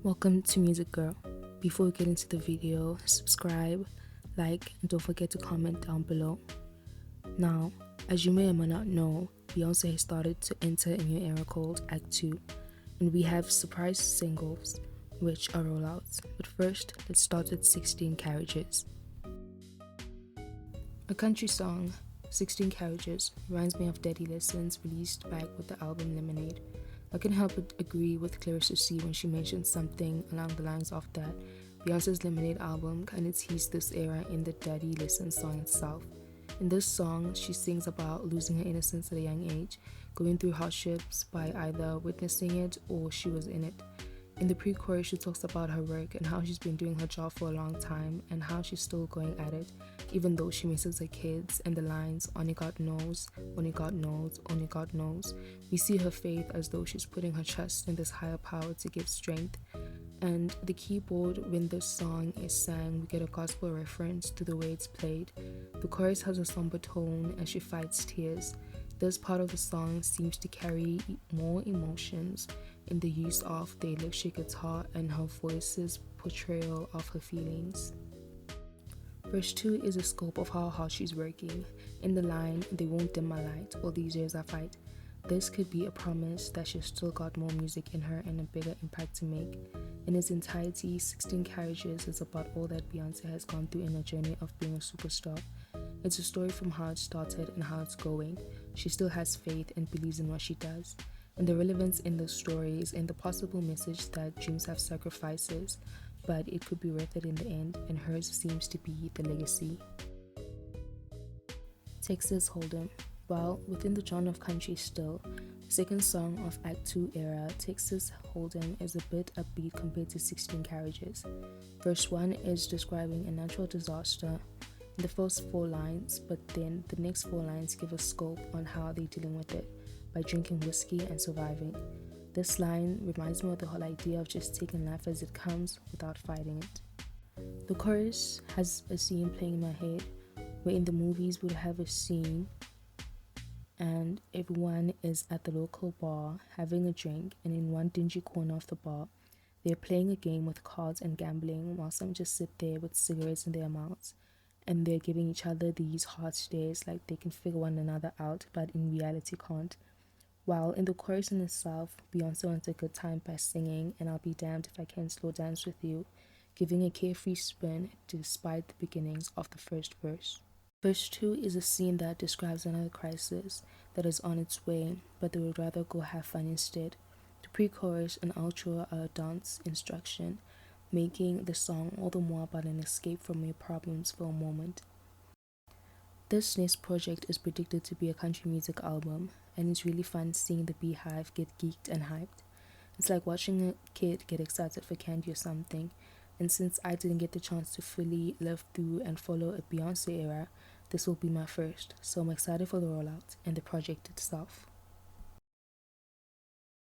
Welcome to Music Girl. Before we get into the video, subscribe, like, and don't forget to comment down below. Now, as you may or may not know, Beyonce has started to enter a new era called Act 2, and we have surprise singles, which are rollouts. But first, let's start with 16 Carriages. A country song, 16 Carriages, reminds me of Daddy Lessons released back with the album Lemonade. I couldn't help but agree with Clarissa C when she mentioned something along the lines of that Beyonce's Lemonade album kind of teased this era in the Daddy Lessons song itself. In this song, she sings about losing her innocence at a young age, going through hardships by either witnessing it or she was in it. In the pre-chorus, she talks about her work and how she's been doing her job for a long time and how she's still going at it, even though she misses her kids, and the lines, only God knows, only God knows, only God knows. We see her faith as though she's putting her trust in this higher power to give strength. And the keyboard when this song is sang, we get a gospel reference to the way it's played. The chorus has a somber tone as she fights tears. This part of the song seems to carry more emotions in the use of the electric guitar and her voice's portrayal of her feelings. Verse 2 is a scope of how hard she's working. In the line, "They won't dim my light, all these years I fight." This could be a promise that she's still got more music in her and a bigger impact to make. In its entirety, 16 Carriages is about all that Beyonce has gone through in her journey of being a superstar. It's a story from how it started and how it's going. She still has faith and believes in what she does. And the relevance in the story is in the possible message that dreams have sacrifices, but it could be worth it in the end, and hers seems to be the legacy. Texas Hold'em. While within the genre of country still, the second song of Act 2 era, Texas Hold'em is a bit upbeat compared to 16 Carriages. Verse 1 is describing a natural disaster in the first 4 lines, but then the next 4 lines give a scope on how they're dealing with it by drinking whiskey and surviving. This line reminds me of the whole idea of just taking life as it comes without fighting it. The chorus has a scene playing in my head where in the movies we'd have a scene and everyone is at the local bar having a drink, and in one dingy corner of the bar they're playing a game with cards and gambling while some just sit there with cigarettes in their mouths, and they're giving each other these hard stares like they can figure one another out but in reality can't. While in the chorus in itself, Beyonce wants a good time by singing "And I'll be damned if I can slow dance with you," giving a carefree spin despite the beginnings of the first verse. Verse 2 is a scene that describes another crisis that is on its way, but they would rather go have fun instead. The pre-chorus and outro are a dance instruction, making the song all the more about an escape from your problems for a moment. This next project is predicted to be a country music album, and it's really fun seeing the Beehive get geeked and hyped. It's like watching a kid get excited for candy or something, and since I didn't get the chance to fully live through and follow a Beyonce era, this will be my first, so I'm excited for the rollout and the project itself.